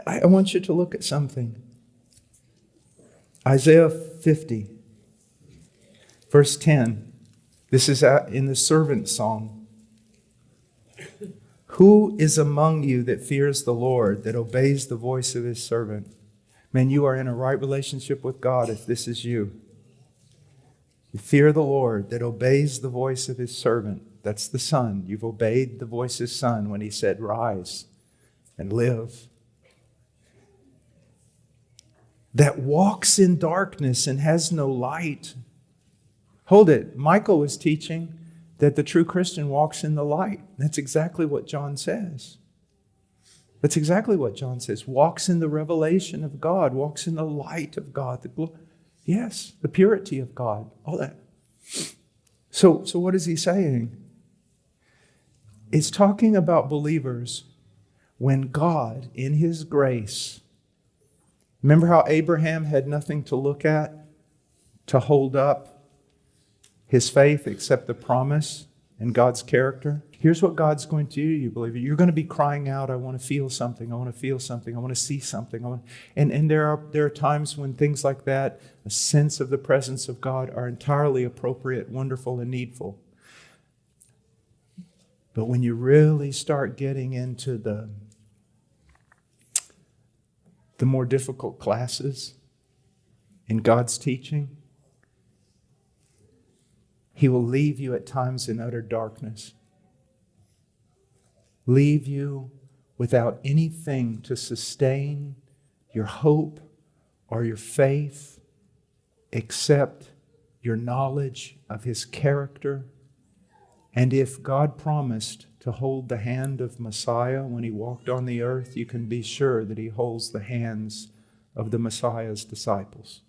I want you to look at something. Isaiah 50, verse 10. This is in the servant song. Who is among you that fears the Lord, that obeys the voice of his servant? Man, you are in a right relationship with God if this is you. You fear the Lord, that obeys the voice of his servant. That's the Son. You've obeyed the voice of his Son when he said, rise and live. That walks in darkness and has no light. Hold it. Michael was teaching that the true Christian walks in the light. That's exactly what John says. That's exactly what John says. Walks in the revelation of God. Walks in the light of God. Yes, the purity of God. All that. So what is he saying? It's talking about believers when God, in his grace, remember how Abraham had nothing to look at, to hold up his faith except the promise and God's character? Here's what God's going to do, you believer. You're going to be crying out, I want to feel something, I want to feel something, I want to see something. And there are times when things like that, a sense of the presence of God, are entirely appropriate, wonderful, and needful. But when you really start getting into the more difficult classes in God's teaching, he will leave you at times in utter darkness. Leave you without anything to sustain your hope or your faith except your knowledge of his character. And if God promised to hold the hand of Messiah when he walked on the earth, you can be sure that he holds the hands of the Messiah's disciples.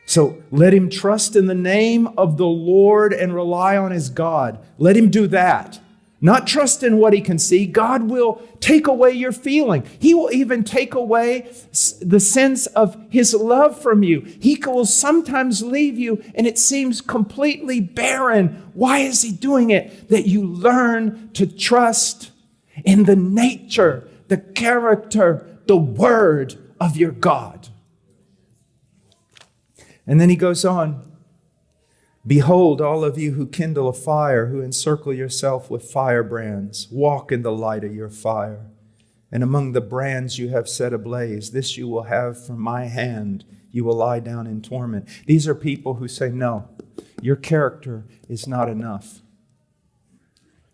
So let him trust in the name of the Lord and rely on his God. Let him do that. Not trust in what he can see. God will take away your feeling. He will even take away the sense of his love from you. He will sometimes leave you and it seems completely barren. Why is he doing it? That you learn to trust in the nature, the character, the word of your God. And then he goes on. Behold, all of you who kindle a fire, who encircle yourself with firebrands, walk in the light of your fire. And among the brands you have set ablaze, this you will have from my hand. You will lie down in torment. These are people who say, no, your character is not enough.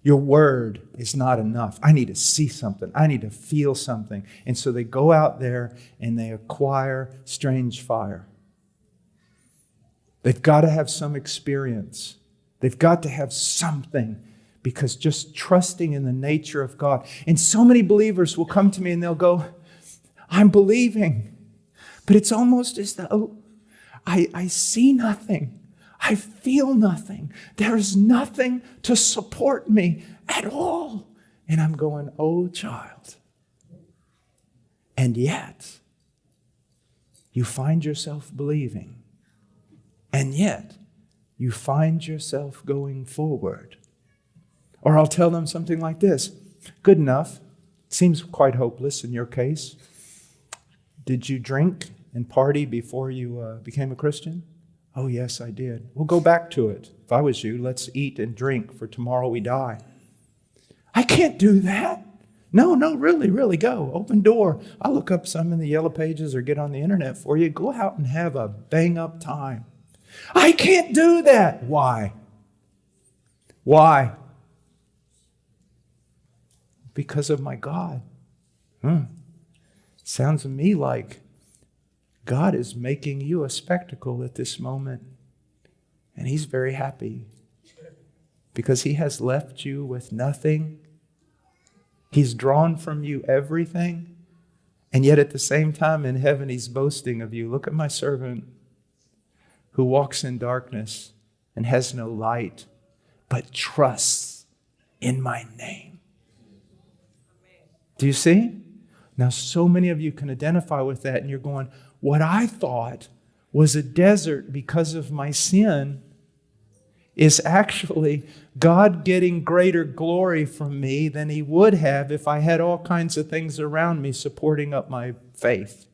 Your word is not enough. I need to see something. I need to feel something. And so they go out there and they acquire strange fire. They've got to have some experience. They've got to have something, because just trusting in the nature of God. And so many believers will come to me and they'll go, I'm believing, but it's almost as though I see nothing. I feel nothing. There is nothing to support me at all. And I'm going, oh child. And yet, you find yourself believing. And yet, you find yourself going forward. Or I'll tell them something like this. Good enough. It seems quite hopeless in your case. Did you drink and party before you became a Christian? Oh, yes, I did. We'll go back to it. If I was you, let's eat and drink, for tomorrow we die. I can't do that. No, really go. Open door. I'll look up some in the yellow pages or get on the internet for you. Go out and have a bang-up time. I can't do that. Why? Why? Because of my God. Sounds to me like God is making you a spectacle at this moment. And he's very happy because he has left you with nothing. He's drawn from you everything. And yet at the same time in heaven, he's boasting of you. Look at my servant who walks in darkness and has no light, but trusts in my name. Do you see? Now, so many of you can identify with that, and you're going, what I thought was a desert because of my sin is actually God getting greater glory from me than He would have if I had all kinds of things around me supporting up my faith.